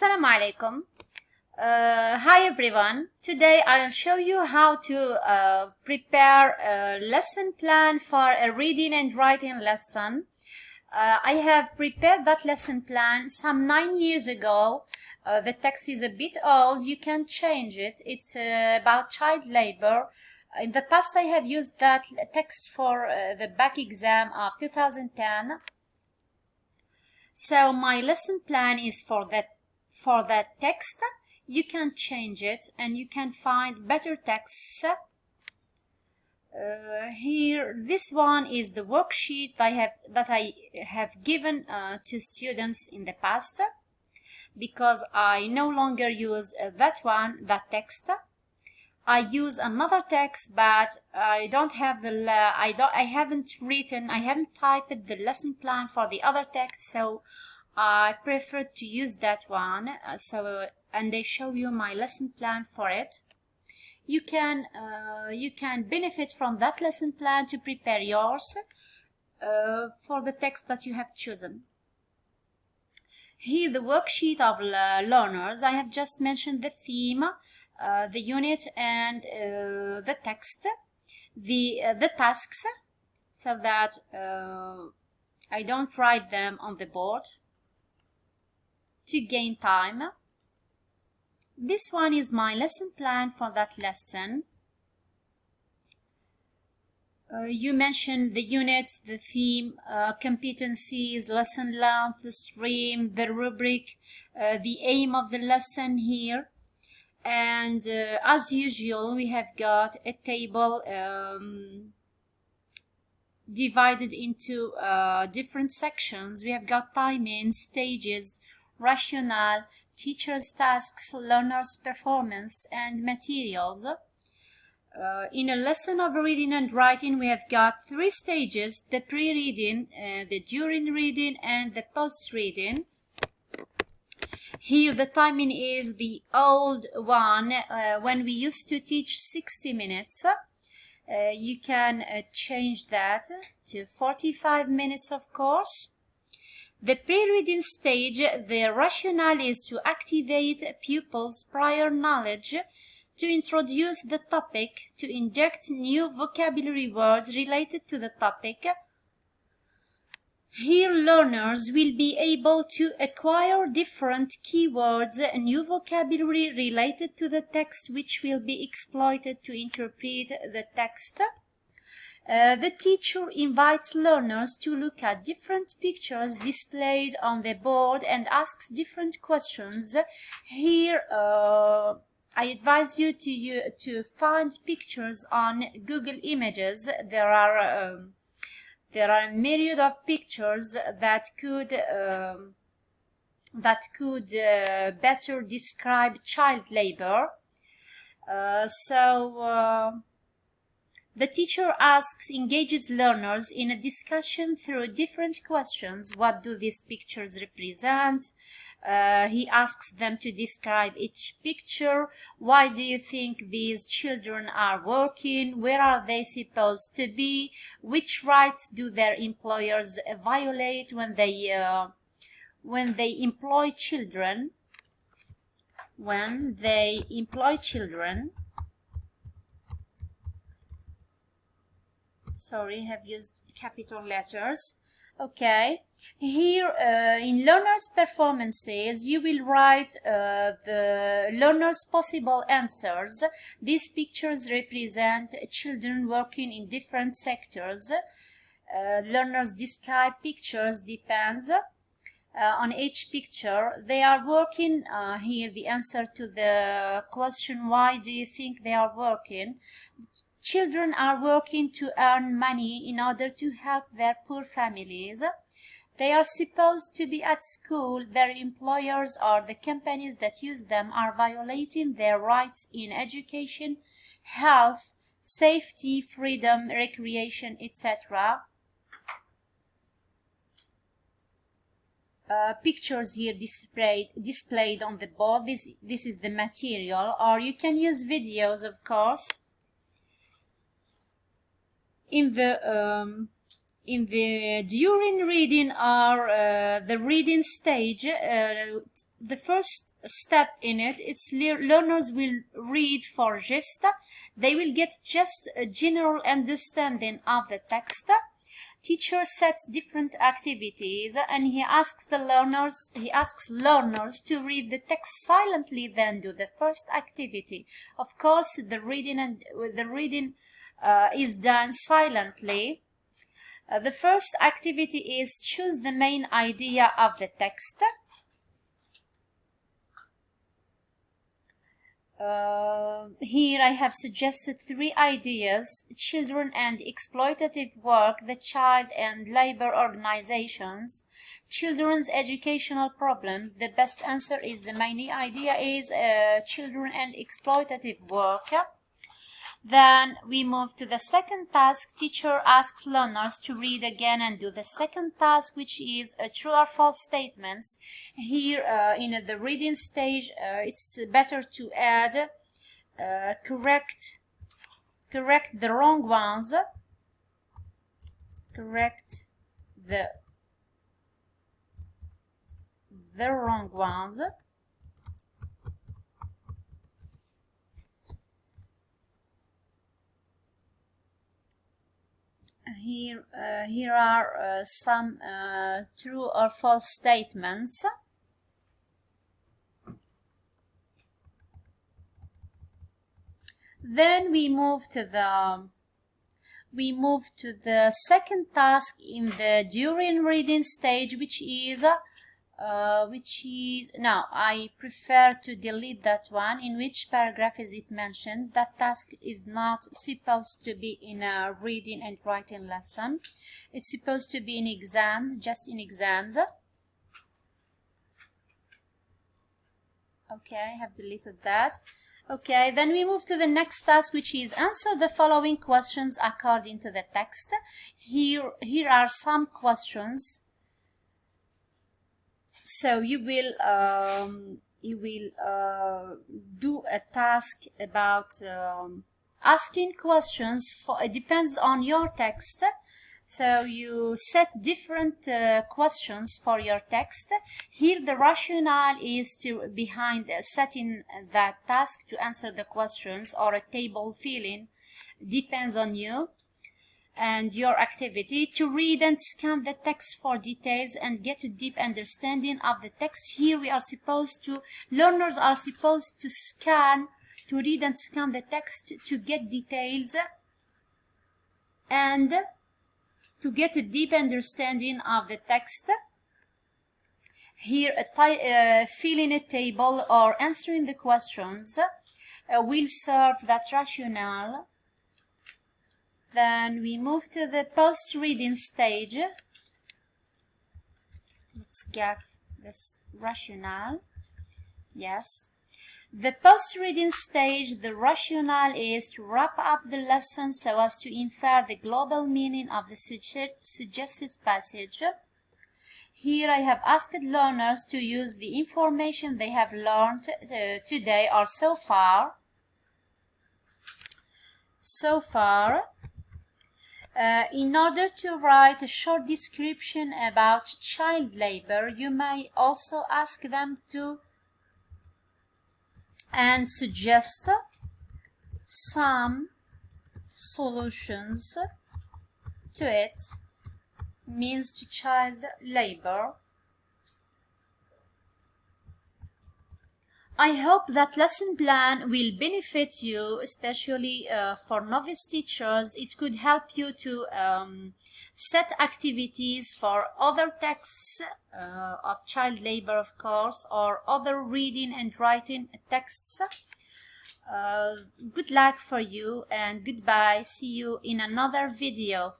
Assalamu alaikum. Hi everyone. Today I'll show you how to prepare a lesson plan for a reading and writing lesson. I have prepared that lesson plan some 9 years ago. The text is a bit old. You can change it. It's about child labor. In the past I have used that text for the back exam of 2010. So my lesson plan is for that text. You can change it and you can find better texts. Here, this one is the worksheet that I have given to students in the past, because I no longer use that text. I use another text, but I don't have I haven't typed the lesson plan for the other text, so I prefer to use that one. And they show you my lesson plan for it. You can benefit from that lesson plan to prepare yours for the text that you have chosen. Here, the worksheet of learners. I have just mentioned the theme, the unit, and the text, the tasks, so that I don't write them on the board to gain time. This one is my lesson plan for that lesson. You mentioned the unit, the theme, competencies, lesson length, the stream, the rubric, the aim of the lesson here. And as usual, we have got a table divided into different sections. We have got timing, stages, rationale, teacher's tasks, learner's performance, and materials. In a lesson of reading and writing, we have got 3 stages: the pre-reading, the during reading, and the post-reading. Here the timing is the old one, when we used to teach 60 minutes. You can change that to 45 minutes, of course. The pre-reading stage, the rationale is to activate pupils' prior knowledge, to introduce the topic, to inject new vocabulary words related to the topic. Here, learners will be able to acquire different keywords and new vocabulary related to the text, which will be exploited to interpret the text. The teacher invites learners to look at different pictures displayed on the board and asks different questions. Here, I advise you to find pictures on Google Images. There are a myriad of pictures that could better describe child labor. The teacher engages learners in a discussion through different questions. What do these pictures represent? He asks them to describe each picture. Why do you think these children are working? Where are they supposed to be? Which rights do their employers violate when they employ children? Sorry, have used capital letters. Okay, here in learners' performances, you will write the learners' possible answers. These pictures represent children working in different sectors. Learners describe pictures, depends on each picture. They are working, here the answer to the question, why do you think they are working? Children are working to earn money in order to help their poor families. They are supposed to be at school. Their employers or the companies that use them are violating their rights in education, health, safety, freedom, recreation, etc. Pictures here displayed on the board. This is the material, or you can use videos, of course. In the during reading or the reading stage, the first step in it, it's learners will read for gist. They will get just a general understanding of the text. Teacher sets different activities and he asks learners to read the text silently, then do the first activity. Of course, the reading is done silently. The first activity is choose the main idea of the text. Here I have suggested 3 ideas: children and exploitative work, the child and labor organizations, children's educational problems. The best answer is the main idea is children and exploitative work. Then we move to the second task. Teacher asks learners to read again and do the second task, which is true or false statements. Here in the reading stage, it's better to add correct the wrong ones. Correct the wrong ones. Here are some true or false statements. Then we move to the second task in the during reading stage, which is now I prefer to delete that one. In which paragraph is it mentioned? That task is not supposed to be in a reading and writing lesson. It's supposed to be in exams, just in exams. Okay, I have deleted that. Okay, then we move to the next task, which is answer the following questions according to the text. Here are some questions. So you will do a task about asking questions. It depends on your text. So you set different questions for your text. Here the rationale is behind setting that task to answer the questions, or a table filling, depends on you and your activity. To read and scan the text for details and get a deep understanding of the text. Here learners are supposed to read and scan the text to get details and to get a deep understanding of the text. Here filling a table or answering the questions will serve that rationale. Then we move to the post-reading stage. Let's get this rationale. Yes. The post-reading stage, the rationale is to wrap up the lesson so as to infer the global meaning of the suggested passage. Here I have asked learners to use the information they have learned today or so far. In order to write a short description about child labor, you may also ask them to suggest some solutions to it, means to child labor. I hope that lesson plan will benefit you, especially for novice teachers. It could help you to set activities for other texts of child labor, of course, or other reading and writing texts. Good luck for you and goodbye. See you in another video.